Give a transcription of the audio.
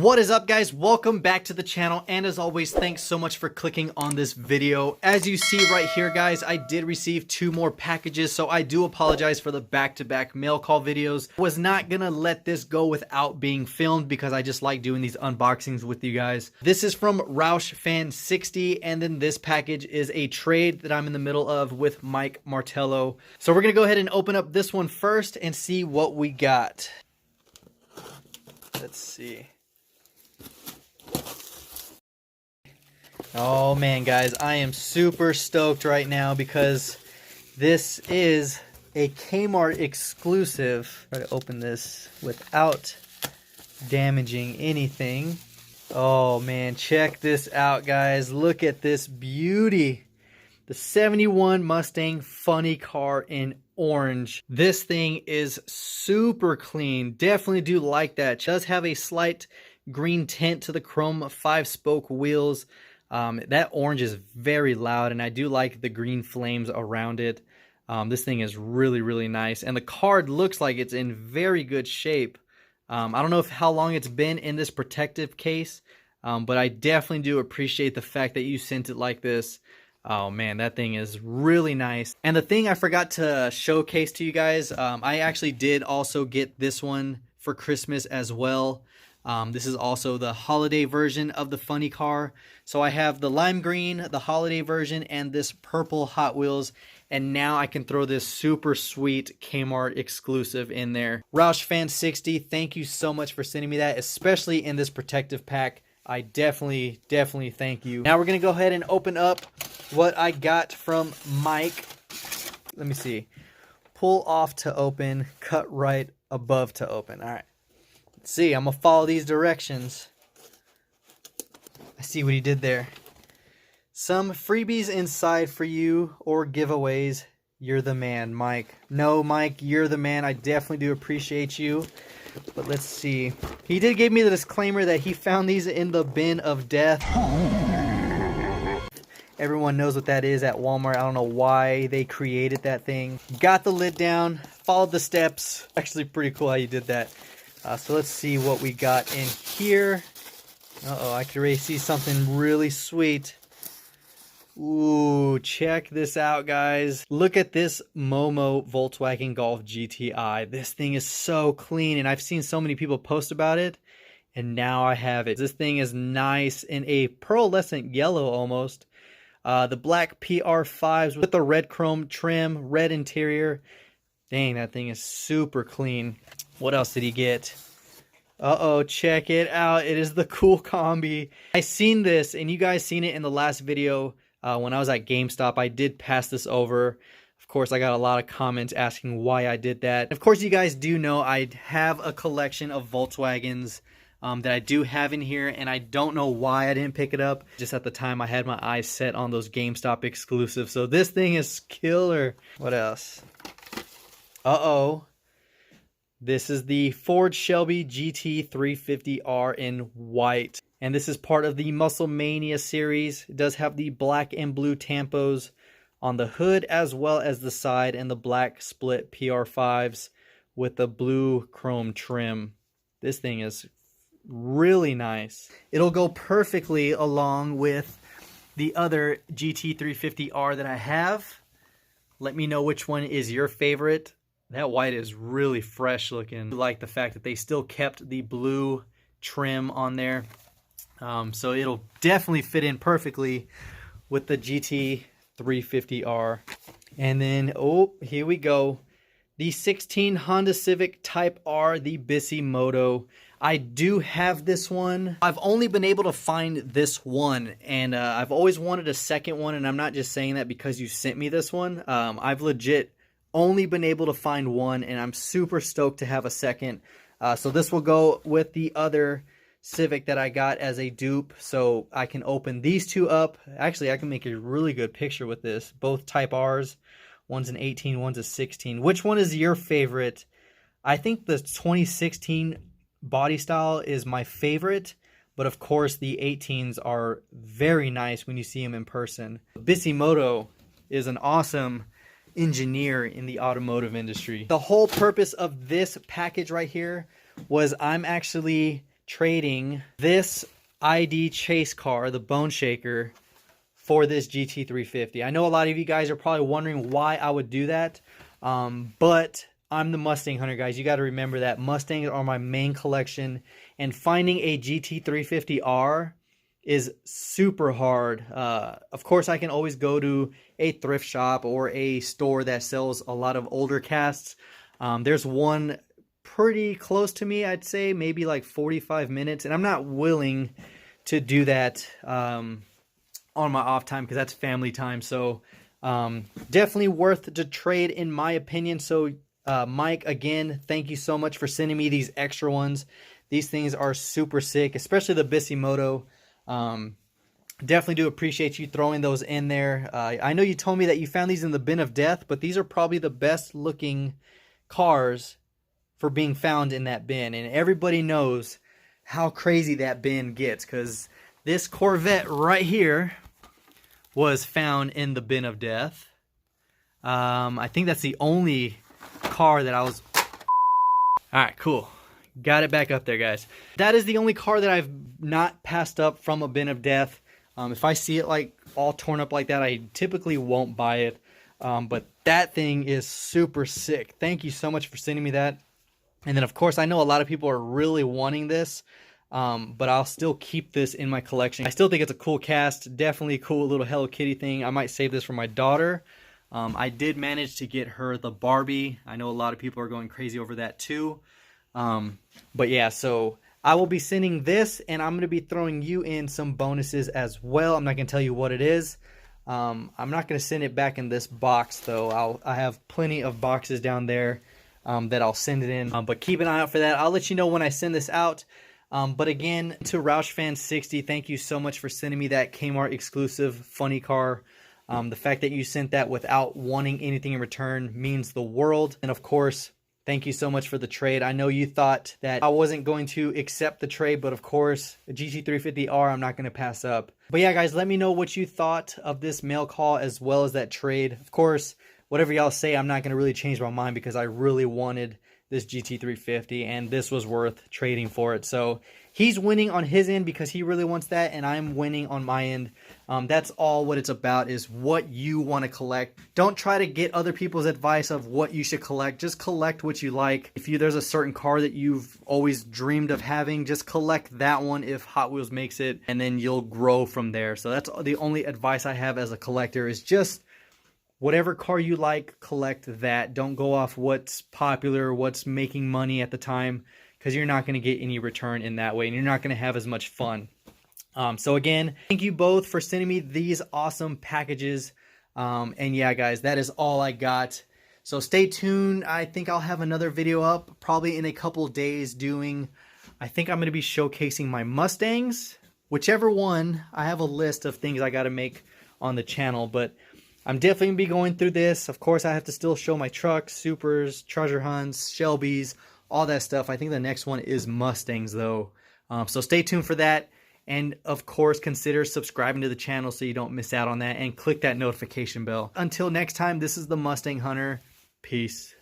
What is up, guys? Welcome back to the channel, and as always, thanks so much for clicking on this video. As you see right here, guys, I did receive 2 more packages, so I do apologize for the back-to-back mail call videos. I was not gonna let this go without being filmed because I just like doing these unboxings with you guys. This is from Roush Fan 60, and then this package is a trade that I'm in the middle of with Mike Martello. So we're gonna go ahead and open up this one first and see what we got. Let's see. Oh man, guys, I am super stoked right now because this is a Kmart exclusive. Try to open this without damaging anything. Oh man, check this out, guys. Look at this beauty. The 71 Mustang funny car in orange. This thing is super clean. Definitely do like that. It does have a slight green tint to the chrome 5-spoke wheels. That orange is very loud, and I do like the green flames around it. This thing is really nice, and the card looks like it's in very good shape. I don't know how long it's been in this protective case, but I definitely do appreciate the fact that you sent it like this. Oh man, that thing is really nice. And the thing I forgot to showcase to you guys, I actually did also get this one for Christmas as well. This is also the holiday version of the funny car. So I have the lime green, the holiday version, and this purple Hot Wheels. And now I can throw this super sweet Kmart exclusive in there. Roush Fan 60, thank you so much for sending me that, especially in this protective pack. I definitely thank you. Now we're going to go ahead and open up what I got from Mike. Let me see. Pull off to open, cut right above to open. All right. Let's see. I'm going to follow these directions. I see what he did there. Some freebies inside for you or giveaways. You're the man, Mike. No, Mike, you're the man. I definitely do appreciate you. But let's see. He did give me the disclaimer that he found these in the bin of death. Everyone knows what that is at Walmart. I don't know why they created that thing. Got the lid down, followed the steps. Actually pretty cool how you did that. So let's see what we got in here. Uh-oh, I can already see something really sweet. Ooh, check this out, guys. Look at this Momo Volkswagen Golf GTI. This thing is so clean, and I've seen so many people post about it, and now I have it. This thing is nice in a pearlescent yellow almost. The black PR5s with the red chrome trim, red interior. Dang, that thing is super clean. What else did he get? Uh-oh, check it out. It is the cool combi. I seen this, and you guys seen it in the last video. When I was at GameStop, I did pass this over. Of course, I got a lot of comments asking why I did that. Of course, you guys do know I have a collection of Volkswagens that I do have in here, and I don't know why I didn't pick it up. Just at the time, I had my eyes set on those GameStop exclusives. So this thing is killer. What else? Uh-oh. This is the Ford Shelby GT350R in white. And this is part of the Muscle Mania series. It does have the black and blue tampos on the hood as well as the side, and the black split PR5s with the blue chrome trim. This thing is really nice. It'll go perfectly along with the other GT350R that I have. Let me know which one is your favorite. That white is really fresh looking. I like the fact that they still kept the blue trim on there. So it'll definitely fit in perfectly with the GT350R. And then, oh, here we go. The 16 Honda Civic Type R, the Bisimoto. I do have this one. I've only been able to find this one, and I've always wanted a second one, and I'm not just saying that because you sent me this one. I've legit only been able to find one, and I'm super stoked to have a second. So this will go with the other Civic that I got as a dupe, so I can open these two up. Actually, I can make a really good picture with this. Both Type R's. One's an 18, one's a 16. Which one is your favorite? I think the 2016 body style is my favorite, but of course the 18s are very nice when you see them in person. Bisimoto is an awesome engineer in the automotive industry. The whole purpose of this package right here was I'm actually trading this ID chase car, the Bone Shaker, for this GT350. I know a lot of you guys are probably wondering why I would do that, but I'm the Mustang hunter, guys. You got to remember that Mustangs are my main collection, and finding a GT350R is super hard. Of course, I can always go to a thrift shop or a store that sells a lot of older casts. There's one pretty close to me, I'd say, maybe like 45 minutes, and I'm not willing to do that on my off time because that's family time. So definitely worth the trade in my opinion. So Mike, again, thank you so much for sending me these extra ones. These things are super sick, especially the Bisimoto. Definitely do appreciate you throwing those in there. I know you told me that you found these in the bin of death, but these are probably the best looking cars for being found in that bin. And everybody knows how crazy that bin gets, because this Corvette right here was found in the bin of death. I think that's the only car that I was... Alright, cool. Got it back up there, guys. That is the only car that I've not passed up from a bin of death. If I see it like all torn up like that, I typically won't buy it. But that thing is super sick. Thank you so much for sending me that. And then, of course, I know a lot of people are really wanting this, but I'll still keep this in my collection. I still think it's a cool cast. Definitely a cool little Hello Kitty thing. I might save this for my daughter. I did manage to get her the Barbie. I know a lot of people are going crazy over that too. But yeah, so I will be sending this, and I'm going to be throwing you in some bonuses as well. I'm not going to tell you what it is. I'm not going to send it back in this box, though. I have plenty of boxes down there that I'll send it in. But keep an eye out for that. I'll let you know when I send this out. But again, to RoushFan60, thank you so much for sending me that Kmart exclusive funny car. The fact that you sent that without wanting anything in return means the world. And of course, thank you so much for the trade. I know you thought that I wasn't going to accept the trade, but of course, a GT350R I'm not going to pass up. But yeah, guys, let me know what you thought of this mail call as well as that trade. Of course, whatever y'all say, I'm not going to really change my mind because I really wanted this GT350 and this was worth trading for it. So he's winning on his end because he really wants that, and I'm winning on my end. That's all what it's about, is what you want to collect. Don't try to get other people's advice of what you should collect. Just collect what you like. If there's a certain car that you've always dreamed of having, just collect that one if Hot Wheels makes it, and then you'll grow from there. So that's the only advice I have as a collector, is just whatever car you like, collect that. Don't go off what's popular, what's making money at the time, because you're not going to get any return in that way, and you're not going to have as much fun. So again, thank you both for sending me these awesome packages. And yeah, guys, that is all I got. So stay tuned. I think I'll have another video up probably in a couple days I think I'm going to be showcasing my Mustangs. Whichever one, I have a list of things I got to make on the channel, but I'm definitely going to be going through this. Of course, I have to still show my trucks, Supers, treasure hunts, Shelbys, all that stuff. I think the next one is Mustangs, though. So stay tuned for that. And, of course, consider subscribing to the channel so you don't miss out on that. And click that notification bell. Until next time, this is the Mustang Hunter. Peace.